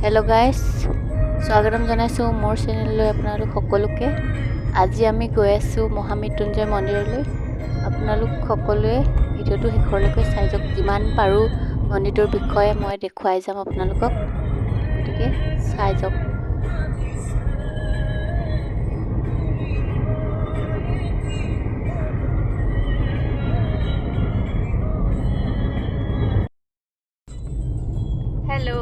hello guys स्वागतम जनाइছো मोर चेनेलলৈ আপোনালোক সকলোকে আজি আমি গৈ আছো মহা মৃত্যুঞ্জয় মন্দিৰলৈ আপোনালোক সকলোৱে ভিডিওটো শেষলৈকে চাই যাওক যিমান পাৰো মন্দিৰটোৰ বিষয়ে মই দেখুৱাই যাম আপোনালোকক গতিকে চাই যাওক हेलो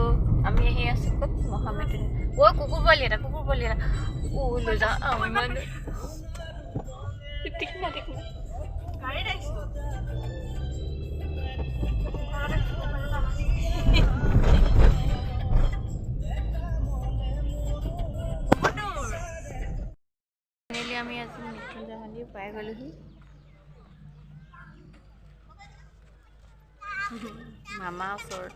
আমি আহি আছো কত মহা মৃত্যুঞ্জয় ও কুকুৰ বলি এটা ও লৈ যা আমি মানে ঠিক না গাড়ী ৰাখিছো ফাইনালি আমি আজি মৃত্যুঞ্জয় মন্দিৰ পাই গ'লোহি মামা ওচৰত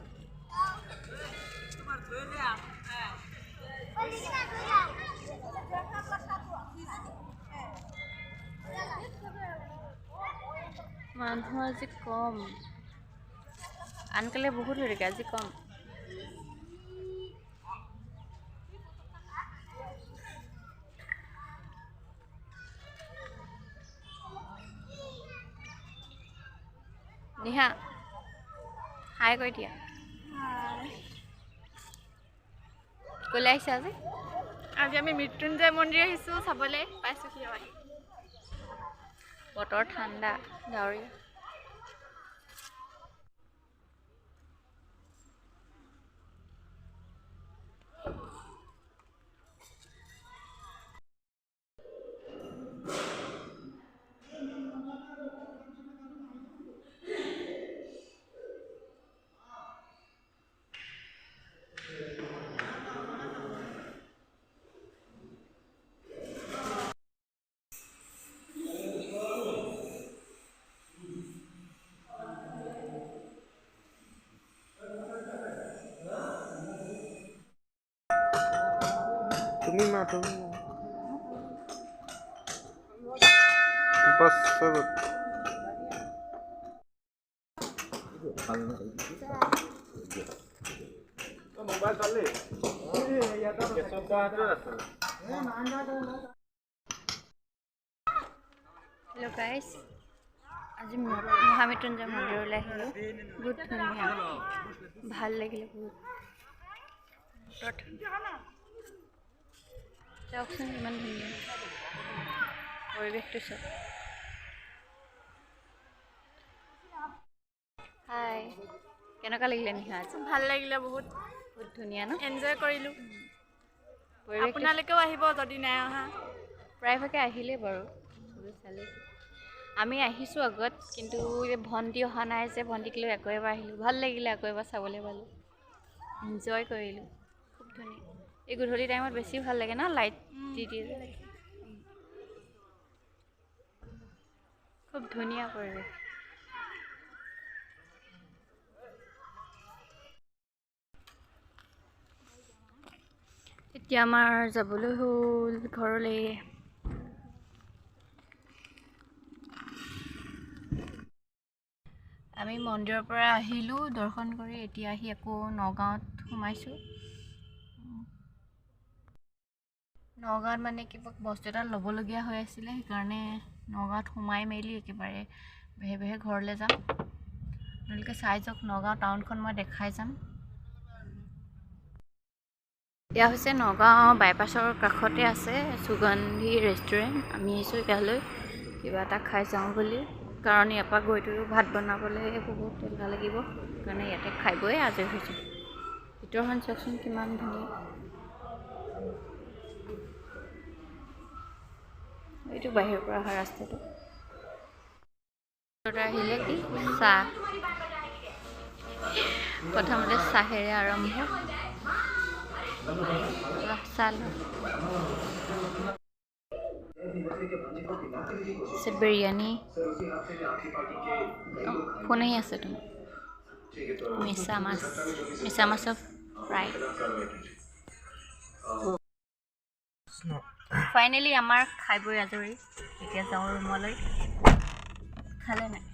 মানুহ আজি কম আনকালে বহুত হৈ থাকে আজি কম নিহা হাই কৈ দিয়া কলে আহিছে আজি আমি মৃত্যুঞ্জয় মন্দিৰ আহিছো চাবলৈ পাইছো কি হয় বতৰ ঠাণ্ডা ডাৱৰীয়া तुम्ही बस सब मोबाइल चालले हेलो गाइस আজি মহা মৃত্যুঞ্জয় মন্দিৰলৈ আহিলো বহুত ধুনীয়া ভাল লাগিলে বহুত চাওকচোন ইমান ধুনীয়া পৰিৱেশটো চাওক হাই কেনেকুৱা লাগিলে নিহা আজি ভাল লাগিলে বহুত ধুনীয়া ন এনজয় কৰিলো আপোনালোকেও আহিব যদি নাই অহা প্ৰায়ভাগে আহিলে বাৰু চবে চালে আমি আহিছোঁ আগত কিন্তু ভণ্টি অহা নাই যে ভণ্টিক লৈ আকৌ এবাৰ আহিলোঁ ভাল লাগিলে আকৌ এবাৰ চাবলৈ পালোঁ এনজয় কৰিলোঁ খুব ধুনীয়া এই গধূলি টাইমত বেছি ভাল লাগে ন লাইট দি দিয়ে খুব ধুনীয়া পৰিৱেশ এতিয়া আমাৰ যাবলৈ হ'ল ঘৰলৈ আমি মন্দিৰৰ পৰা আহিলোঁ দৰ্শন কৰি এতিয়া আহি আকৌ নগাঁৱত সোমাইছোঁ নগাঁৱত মানে কিবা বস্তু এটা ল'বলগীয়া হৈ আছিলে সেইকাৰণে নগাঁৱত সোমাই মেলি একেবাৰে বেহে ঘৰলৈ যাম আপোনালোকে চাই যাওক নগাঁও টাউনখন মই দেখাই যাম এয়া হৈছে নগাঁও বাইপাছৰ কাষতে আছে সুগন্ধি ৰেষ্টুৰেণ্ট আমি আহিছোঁ ইয়ালৈ কিবা এটা খাই যাওঁ বুলি কাৰণ ইয়াৰ পৰা গৈতো ভাত বনাবলৈ বহুত তেল লাগিব সেইকাৰণে ইয়াতে খাই বৈ আজৰি হৈছোঁ ভিতৰখন চাওকচোন কিমান ধুনীয়া এইটো বাহিৰৰ পৰা অহা ৰাস্তাটো আহিলে কি চাহ প্ৰথমতে চাহেৰে আৰম্ভ চাহ से बिरयानी फोन ही আছে তুমি মিছা মাছ ফ্ৰাই ফাইনেলি আমাৰ খাই বৈ আজৰি এতিয়া যাওঁ ৰুমলৈ খালে নাই